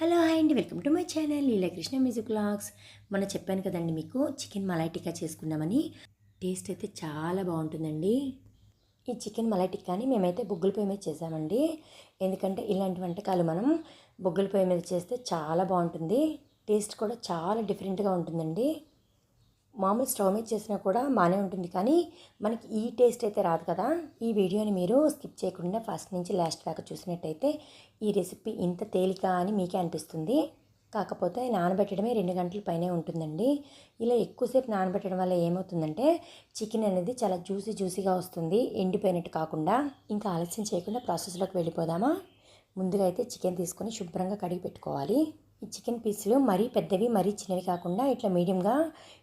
Hello hi అండి, welcome to my channel Leelakrishna music vlogs. మొన్న చెప్పాను కదండి మీకు చికెన్ మలై టిక్కా చేసుకున్నామని. టేస్ట్ అయితే చాలా బాగుంటుందండి. ఈ చికెన్ మలై టిక్కాని మేమైతే బొగ్గుల పొయ్యి మీద చేసామండి. ఎందుకంటే ఇలాంటి వంటకాలు మనం బొగ్గుల పొయ్యి మీద చేస్తే చాలా బాగుంటుంది. టేస్ట్ కూడా చాలా డిఫరెంట్గా ఉంటుందండి. మామూలు స్టవ్ మీద చేసినా కూడా బాగానే ఉంటుంది, కానీ మనకి ఈ టేస్ట్ అయితే రాదు కదా. ఈ వీడియోని మీరు స్కిప్ చేయకుండా ఫస్ట్ నుంచి లాస్ట్ దాకా చూసినట్టయితే ఈ రెసిపీ ఇంత తేలిక అని మీకే అనిపిస్తుంది. కాకపోతే నానబెట్టడమే 2 గంటల పైనే ఉంటుందండి. ఇలా ఎక్కువసేపు నానబెట్టడం వల్ల ఏమవుతుందంటే చికెన్ అనేది చాలా జ్యూసీగా వస్తుంది, ఎండిపోయినట్టు కాకుండా. ఇంకా ఆలస్యం చేయకుండా ప్రాసెస్లోకి వెళ్ళిపోదామా. ముందుగా అయితే చికెన్ తీసుకొని శుభ్రంగా కడిగి పెట్టుకోవాలి. ఈ చికెన్ పీసులు మరీ పెద్దవి మరీ చిన్నవి కాకుండా ఇట్లా మీడియంగా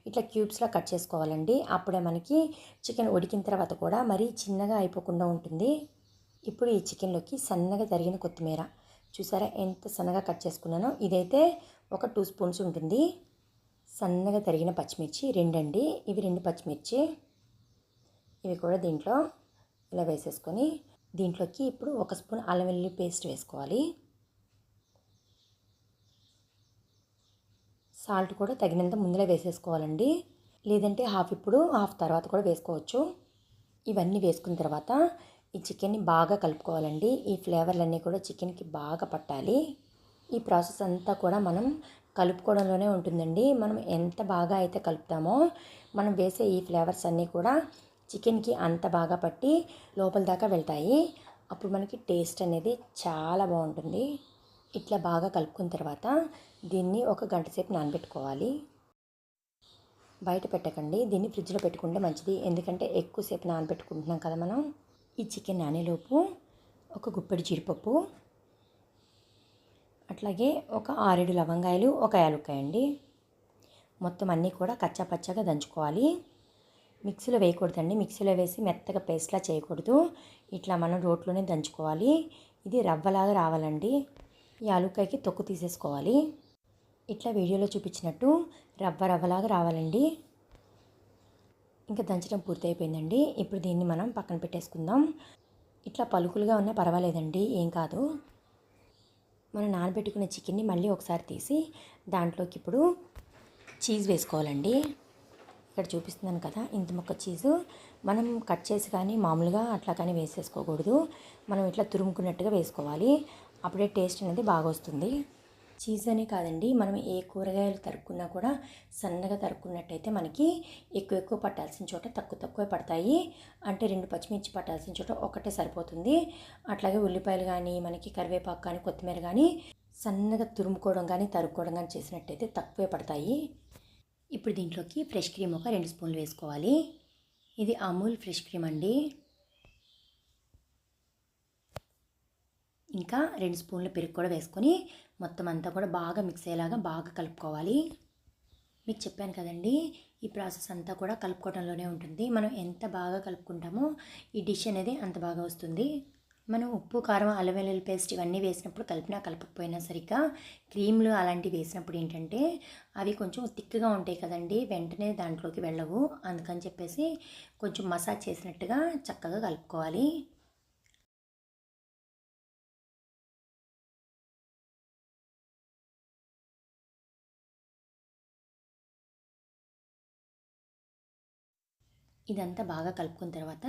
ఇట్లా క్యూబ్స్లో కట్ చేసుకోవాలండి. అప్పుడే మనకి చికెన్ ఉడికిన తర్వాత కూడా మరీ చిన్నగా అయిపోకుండా ఉంటుంది. ఇప్పుడు ఈ చికెన్లోకి సన్నగా తరిగిన కొత్తిమీర, చూసారా ఎంత సన్నగా కట్ చేసుకున్నానో. ఇదైతే ఒక 2 స్పూన్స్ ఉంటుంది. సన్నగా తరిగిన పచ్చిమిర్చి 2 అండి, ఇవి 2 పచ్చిమిర్చి. ఇవి కూడా దీంట్లో ఇలా వేసేసుకొని దీంట్లోకి ఇప్పుడు 1 స్పూన్ అల్లం వెల్లుల్లి పేస్ట్ వేసుకోవాలి. సాల్ట్ కూడా తగినంత ముందులే వేసేసుకోవాలండి, లేదంటే హాఫ్ తర్వాత కూడా వేసుకోవచ్చు. ఇవన్నీ వేసుకున్న తర్వాత ఈ చికెన్ని బాగా కలుపుకోవాలండి. ఈ ఫ్లేవర్లన్నీ కూడా చికెన్కి బాగా పట్టాలి. ఈ ప్రాసెస్ అంతా కూడా మనం కలుపుకోవడంలోనే ఉంటుందండి. మనం ఎంత బాగా అయితే కలుపుతామో మనం వేసే ఈ ఫ్లేవర్స్ అన్నీ కూడా చికెన్కి అంత బాగా పట్టి లోపల దాకా వెళ్తాయి. అప్పుడు మనకి టేస్ట్ అనేది చాలా బాగుంటుంది. ఇట్లా బాగా కలుపుకున్న తర్వాత దీన్ని 1 గంట సేపు నానబెట్టుకోవాలి. బయట పెట్టకండి, దీన్ని ఫ్రిడ్జ్లో పెట్టుకుంటే మంచిది. ఎందుకంటే ఎక్కువసేపు నానబెట్టుకుంటున్నాం కదా మనం. ఈ చికెన్ నానేలోపు ఒక గుప్పెడు జీడిపప్పు, అట్లాగే ఒక 6-7 లవంగాయలు, ఒక యాలుక్కాయ అండి. మొత్తం అన్నీ కూడా కచ్చా పచ్చాగా దంచుకోవాలి. మిక్సీలో వేయకూడదండి, మిక్సీలో వేసి మెత్తగా పేస్ట్లా చేయకూడదు. ఇట్లా మనం రోట్లోనే దంచుకోవాలి. ఇది రవ్వలాగా రావాలండి. ఈ యాలుక్కాయకి తొక్కు తీసేసుకోవాలి. ఇట్లా వీడియోలో చూపించినట్టు రవ్వలాగా రావాలండి. ఇంకా దంచడం పూర్తయిపోయిందండి. ఇప్పుడు దీన్ని మనం పక్కన పెట్టేసుకుందాం. ఇట్లా పలుకులుగా ఉన్నా పర్వాలేదండి, ఏం కాదు. మనం నానబెట్టుకున్న చికెన్ని మళ్ళీ ఒకసారి తీసి దాంట్లోకి ఇప్పుడు చీజ్ వేసుకోవాలండి. ఇక్కడ చూపిస్తున్నాను కదా, ఇంత ముక్క చీజు మనం కట్ చేసి కానీ మామూలుగా అట్లా కానీ వేసేసుకోకూడదు. మనం ఇట్లా తురుముకున్నట్టుగా వేసుకోవాలి. అప్పుడే టేస్ట్ అనేది బాగా వస్తుంది. చీజ్ అనే కాదండి, మనం ఏ కూరగాయలు తరుక్కున్నా కూడా సన్నగా తరుక్కున్నట్టయితే మనకి ఎక్కువ పట్టాల్సిన చోట తక్కువే పడతాయి. అంటే 2 పచ్చిమిర్చి పట్టాల్సిన చోట ఒకటే సరిపోతుంది. అట్లాగే ఉల్లిపాయలు కానీ మనకి కరివేపాకు కానీ కొత్తిమీర కానీ సన్నగా తురుముకోవడం కానీ తరుక్కోవడం కానీ చేసినట్టయితే తక్కువే పడతాయి. ఇప్పుడు దీంట్లోకి ఫ్రెష్ క్రీమ్ ఒక 2 స్పూన్లు వేసుకోవాలి. ఇది అమూల్ ఫ్రెష్ క్రీమ్ అండి. ఇంకా 2 స్పూన్ల పెరుగు కూడా వేసుకొని మొత్తం అంతా కూడా బాగా మిక్స్ అయ్యేలాగా బాగా కలుపుకోవాలి. మీకు చెప్పాను కదండి, ఈ ప్రాసెస్ అంతా కూడా కలుపుకోవడంలోనే ఉంటుంది. మనం ఎంత బాగా కలుపుకుంటామో ఈ డిష్ అనేది అంత బాగా వస్తుంది. మనం ఉప్పు, కారం, అల్లం వెల్లుల్లి పేస్ట్ ఇవన్నీ వేసినప్పుడు కలిపినా కలపకపోయినా సరిగ్గా క్రీమ్లు అలాంటివి వేసినప్పుడు ఏంటంటే అవి కొంచెం థిక్గా ఉంటాయి కదండి, వెంటనే దాంట్లోకి వెళ్ళవు. అందుకని చెప్పేసి కొంచెం మసాజ్ చేసినట్టుగా చక్కగా కలుపుకోవాలి. ఇదంతా బాగా కలుపుకున్న తర్వాత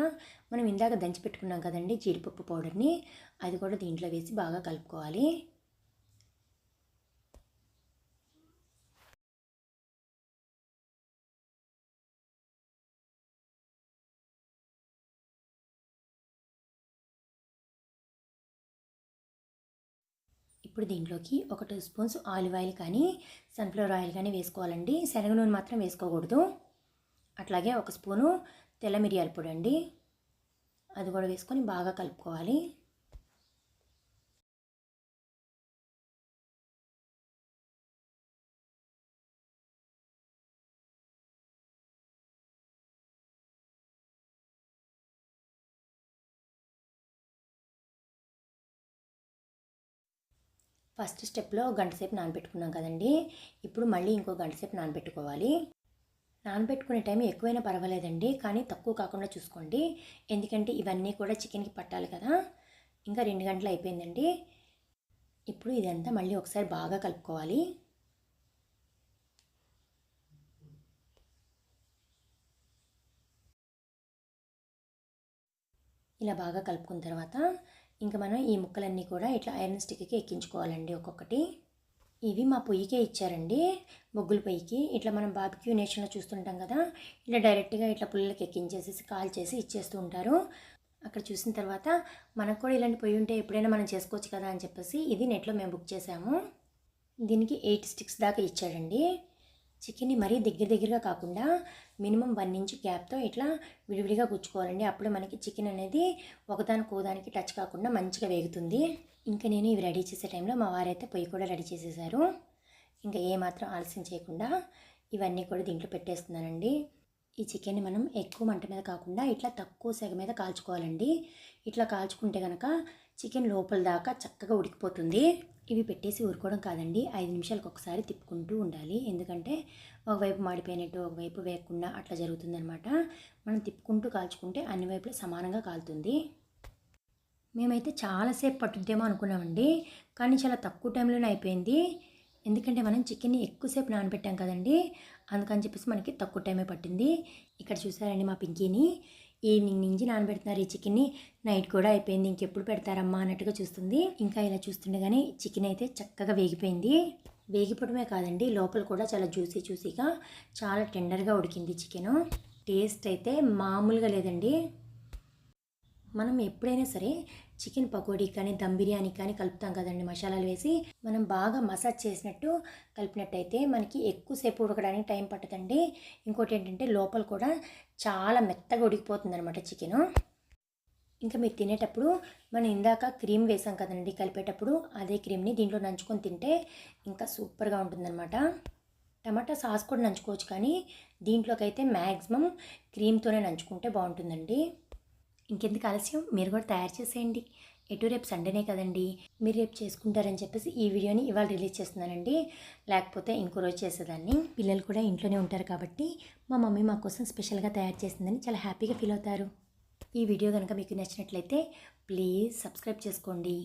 మనం ఇందాక దంచి పెట్టుకున్నాం కదండి జీడిపప్పు పౌడర్ని, అది కూడా దీంట్లో వేసి బాగా కలుపుకోవాలి. ఇప్పుడు దీంట్లోకి ఒక 2 స్పూన్స్ ఆలివ్ ఆయిల్ కానీ సన్ఫ్లవర్ ఆయిల్ కానీ వేసుకోవాలండి. శనగ నూనె మాత్రం వేసుకోకూడదు. అట్లాగే 1 స్పూను తెల్ల మిరియాల పొడి అండి, అది కూడా వేసుకొని బాగా కలుపుకోవాలి. ఫస్ట్ స్టెప్లో గంట సేపు నానబెట్టుకున్నాం కదండి, ఇప్పుడు మళ్ళీ ఇంకో గంట సేపు నానబెట్టుకోవాలి. నానబెట్టుకునే టైం ఎక్కువైనా పర్వాలేదండి, కానీ తక్కువ కాకుండా చూసుకోండి. ఎందుకంటే ఇవన్నీ కూడా చికెన్కి పట్టాలి కదా. ఇంకా 2 గంటలు అయిపోయిందండి. ఇప్పుడు ఇదంతా మళ్ళీ ఒకసారి బాగా కలుపుకోవాలి. ఇలా బాగా కలుపుకున్న తర్వాత ఇంకా మనం ఈ ముక్కలన్నీ కూడా ఇట్లా ఐరన్ స్టిక్కి ఎక్కించుకోవాలండి ఒక్కొక్కటి. ఇవి మా పొయ్యికే ఇచ్చారండి, బొగ్గుల పొయ్యికి. ఇట్లా మనం బార్బిక్యూ నేషన్లో చూస్తుంటాం కదా, ఇట్లా డైరెక్ట్గా ఇట్లా పుల్లలకి ఎక్కించేసి కాల్ చేసి ఇచ్చేస్తూ ఉంటారు. అక్కడ చూసిన తర్వాత మనకు కూడా ఇలాంటి పొయ్యి ఉంటే ఎప్పుడైనా మనం చేసుకోవచ్చు కదా అని చెప్పేసి ఇది నెట్లో మేము బుక్ చేసాము. దీనికి 8 స్టిక్స్ దాకా ఇచ్చాడండి. చికెన్ని మరీ దగ్గరగా కాకుండా మినిమం 1 ఇంచ్ గ్యాప్తో ఇట్లా విడివిడిగా గుచ్చుకోవాలండి. అప్పుడు మనకి చికెన్ అనేది ఒకదానికి టచ్ కాకుండా మంచిగా వేగుతుంది. ఇంకా నేను ఇవి రెడీ చేసే టైంలో మా వారైతే పొయ్యి కూడా రెడీ చేసేసారు. ఇంకా ఏమాత్రం ఆలస్యం చేయకుండా ఇవన్నీ కూడా దీంట్లో పెట్టేస్తున్నానండి. ఈ చికెన్ని మనం ఎక్కువ మంట మీద కాకుండా ఇట్లా తక్కువ సెగ మీద కాల్చుకోవాలండి. ఇట్లా కాల్చుకుంటే కనుక చికెన్ లోపల దాకా చక్కగా ఉడికిపోతుంది. ఇవి పెట్టేసి ఊరుకోవడం కాదండి, 5 నిమిషాలకు ఒకసారి తిప్పుకుంటూ ఉండాలి. ఎందుకంటే ఒకవైపు మాడిపోయినట్టు ఒకవైపు వేయకుండా అట్లా జరుగుతుందనమాట. మనం తిప్పుకుంటూ కాల్చుకుంటే అన్ని వైపులా సమానంగా కాలుతుంది. మేమైతే చాలాసేపు పట్టుద్దేమో అనుకున్నామండి, కానీ చాలా తక్కువ టైంలోనే అయిపోయింది. ఎందుకంటే మనం చికెన్ని ఎక్కువసేపు నానబెట్టాం కదండి, అందుకని చెప్పేసి మనకి తక్కువ టైమే పట్టింది. ఇక్కడ చూసారండి మా పింకీని ఈవినింగ్ నుంచి నానబెడుతున్నారు ఈ చికెన్ని. నైట్ కూడా అయిపోయింది, ఇంకెప్పుడు పెడతారమ్మా అన్నట్టుగా చూస్తుంది. ఇంకా ఇలా చూస్తుండగానే చికెన్ అయితే చక్కగా వేగిపోయింది. వేగిపోవడమే కాదండి, లోపల కూడా చాలా జ్యూసీగా చాలా టెండర్గా ఉడికింది చికెను. టేస్ట్ అయితే మామూలుగా లేదండి. మనం ఎప్పుడైనా సరే చికెన్ పకోడీ కానీ దమ్ బిర్యానీ కానీ కలుపుతాం కదండి మసాలాలు వేసి, మనం బాగా మసాజ్ చేసినట్టు కలిపినట్టయితే మనకి ఎక్కువసేపు ఉడకడానికి టైం పట్టదండి. ఇంకోటి ఏంటంటే లోపల కూడా చాలా మెత్తగా ఉడికిపోతుంది అనమాట చికెను. ఇంకా మీరు తినేటప్పుడు మనం ఇందాక క్రీమ్ వేసాం కదండి కలిపేటప్పుడు, అదే క్రీమ్ని దీంట్లో నంచుకొని తింటే ఇంకా సూపర్గా ఉంటుందన్నమాట. టమాటా సాస్ కూడా నంచుకోవచ్చు, కానీ దీంట్లోకి అయితే మ్యాక్సిమం క్రీమ్తోనే నంచుకుంటే బాగుంటుందండి. ఇంకెందుకు ఆలస్యం, మీరు కూడా తయారు చేసేయండి. ఎటు రేపు సండేనే కదండి, మీరు రేపు చేసుకుంటారని చెప్పేసి ఈ వీడియోని ఇవాళ రిలీజ్ చేస్తున్నానండి. లేకపోతే ఇంకో రోజు చేసేదాన్ని. పిల్లలు కూడా ఇంట్లోనే ఉంటారు కాబట్టి మా మమ్మీ మా కోసం స్పెషల్గా తయారు చేసిందని చాలా హ్యాపీగా ఫీల్ అవుతారు. ఈ వీడియో కనుక మీకు నచ్చినట్లయితే ప్లీజ్ సబ్స్క్రైబ్ చేసుకోండి.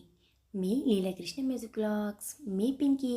మీ లీలాకృష్ణ మ్యూజిక్ వ్లాగ్స్, మీ పింకీ.